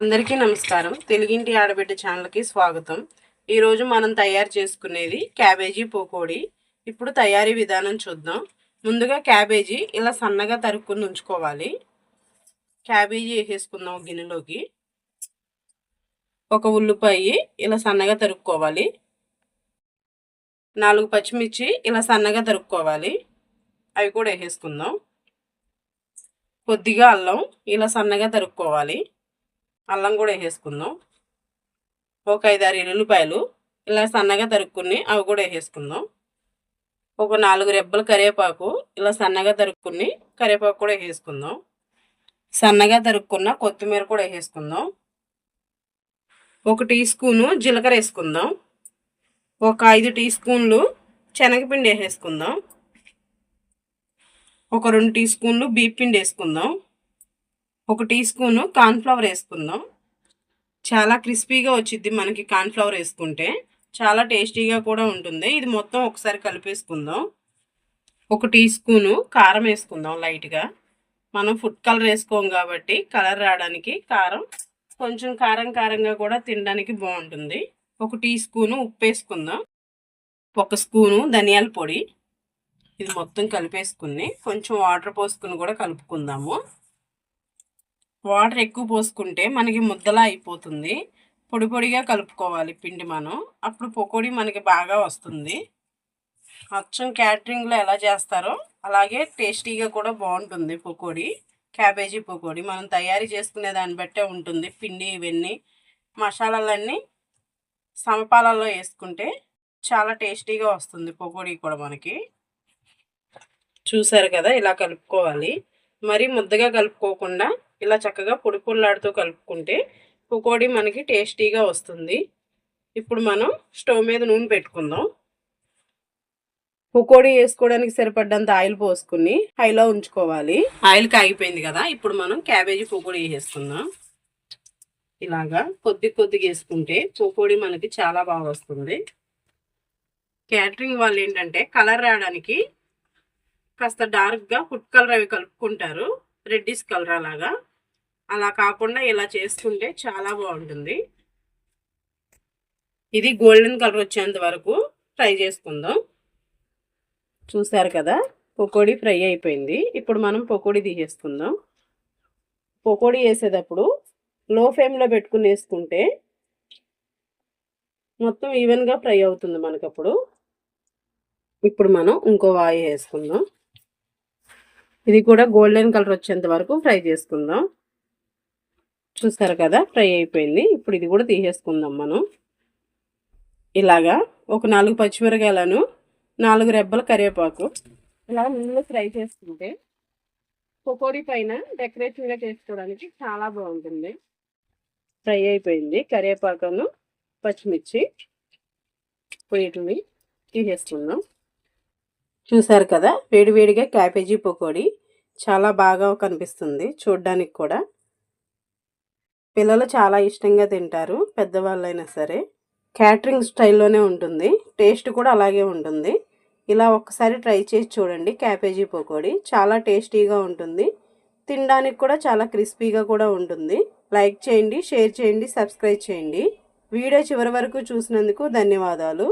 అందరికీ నమస్కారం. తెలుగింటి ఆడబిడ్డ ఛానల్కి స్వాగతం. ఈరోజు మనం తయారు చేసుకునేది క్యాబేజీ పకోడీ. ఇప్పుడు తయారీ విధానం చూద్దాం. ముందుగా క్యాబేజీ ఇలా సన్నగా తరుక్కుని ఉంచుకోవాలి. క్యాబేజీ వేసేసుకుందాం గిన్నెలోకి. ఒక ఉల్లిపాయ ఇలా సన్నగా తరుక్కోవాలి. 4 పచ్చిమిర్చి ఇలా సన్నగా తరుక్కోవాలి. అవి కూడా వేసేసుకుందాం. కొద్దిగా అల్లం ఇలా సన్నగా తరుక్కోవాలి. అల్లం కూడా వేసేసుకుందాం. ఒక 5-6 ఎల్లుల్లిపాయలు ఇలా సన్నగా తరుక్కుని అవి కూడా వేసేసుకుందాం. ఒక 4 రెబ్బల కరివేపాకు ఇలా సన్నగా తరుక్కుని కరివేపాకు కూడా వేసేసుకుందాం. సన్నగా తరుక్కున్న కొత్తిమీర కూడా వేసేసుకుందాం. 1 టీ స్పూను జీలకర్ర వేసుకుందాం. ఒక 5 టీ స్పూన్లు శనగపిండి వేసేసుకుందాం. ఒక 2 టీ స్పూన్లు బియ్యం పిండి వేసుకుందాం. 1 టీ స్పూను కార్న్ఫ్లవర్ వేసుకుందాం. చాలా క్రిస్పీగా వచ్చింది మనకి కార్న్ఫ్లవర్ వేసుకుంటే. చాలా టేస్టీగా కూడా ఉంటుంది. ఇది మొత్తం ఒకసారి కలిపేసుకుందాం. 1 టీ స్పూను కారం వేసుకుందాం లైట్గా. మనం ఫుడ్ కలర్ వేసుకోం కాబట్టి కలర్ రావడానికి కారం కొంచెం కారంగా కూడా తినడానికి బాగుంటుంది. 1 టీ స్పూను ఉప్పు వేసుకుందాం. 1 స్పూను ధనియాల పొడి. ఇది మొత్తం కలిపేసుకుని కొంచెం వాటర్ పోసుకుని కూడా కలుపుకుందాము. వాటర్ ఎక్కువ పోసుకుంటే మనకి ముద్దలా అయిపోతుంది. పొడి పొడిగా కలుపుకోవాలి పిండి మనం. అప్పుడు పకోడీ మనకి బాగా వస్తుంది. అచ్చం క్యాటరింగ్లో ఎలా చేస్తారో అలాగే టేస్టీగా కూడా బాగుంటుంది పకోడీ. క్యాబేజీ పకోడీ మనం తయారీ చేసుకునే దాన్ని బట్టే ఉంటుంది. పిండి ఇవన్నీ మసాలాలన్నీ సమపాలలో వేసుకుంటే చాలా టేస్టీగా వస్తుంది పకోడీ కూడా మనకి. చూసారు కదా, ఇలా కలుపుకోవాలి. మరీ ముద్దగా కలుపుకోకుండా ఇలా చక్కగా పొడి పొడిలాడుతూ కలుపుకుంటే పకోడీ మనకి టేస్టీగా వస్తుంది. ఇప్పుడు మనం స్టవ్ మీద నూనె పెట్టుకుందాం. పకోడీ వేసుకోవడానికి సరిపడ్డంత ఆయిల్ పోసుకుని హైలో ఉంచుకోవాలి. ఆయిల్ కాగిపోయింది కదా, ఇప్పుడు మనం క్యాబేజీ పకోడీ వేసేసుకుందాం. ఇలాగా కొద్దిగా వేసుకుంటే పకోడీ మనకి చాలా బాగా వస్తుంది. క్యాటరింగ్ వాళ్ళు ఏంటంటే కలర్ రావడానికి కాస్త డార్క్గా ఫుడ్ కలర్ అవి కలుపుకుంటారు, రెడ్డిష్ కలర్ అలాగా. అలా కాకుండా ఇలా చేసుకుంటే చాలా బాగుంటుంది. ఇది గోల్డెన్ కలర్ వచ్చేంత వరకు ఫ్రై చేసుకుందాం. చూసారు కదా, పకోడీ ఫ్రై అయిపోయింది. ఇప్పుడు మనం పకోడీ తీసేసుకుందాం. పకోడీ వేసేటప్పుడు లో ఫ్లేమ్లో పెట్టుకుని వేసుకుంటే మొత్తం ఈవెన్గా ఫ్రై అవుతుంది మనకప్పుడు. ఇప్పుడు మనం ఇంకో వాయి వేసుకుందాం. ఇది కూడా గోల్డెన్ కలర్ వచ్చేంత వరకు ఫ్రై చేసుకుందాం. చూసారు కదా, ఫ్రై అయిపోయింది. ఇప్పుడు ఇది కూడా తీసేసుకుందాం మనం. ఇలాగా ఒక 4 పచ్చిమిరకాయలను 4 రెబ్బల కరివేపాకు ఇలా ముందులో ఫ్రై చేసుకుంటే పకోడీ పైన డెకరేషన్గా చేసుకోవడానికి చాలా బాగుంటుంది. ఫ్రై అయిపోయింది కరివేపాకును పచ్చిమిర్చి. వీటిని తీసేసుకుందాం. చూసారు కదా, వేడివేడిగా క్యాబేజీ పకోడీ చాలా బాగా కనిపిస్తుంది చూడ్డానికి కూడా. పిల్లలు చాలా ఇష్టంగా తింటారు, పెద్దవాళ్ళైనా సరే. క్యాటరింగ్ స్టైల్లోనే ఉంటుంది, టేస్ట్ కూడా అలాగే ఉంటుంది. ఇలా ఒక్కసారి ట్రై చేసి చూడండి. క్యాబేజీ పకోడీ చాలా టేస్టీగా ఉంటుంది, తినడానికి కూడా చాలా క్రిస్పీగా కూడా ఉంటుంది. లైక్ చేయండి, షేర్ చేయండి, సబ్స్క్రైబ్ చేయండి. వీడియో చివరి వరకు చూసినందుకు ధన్యవాదాలు.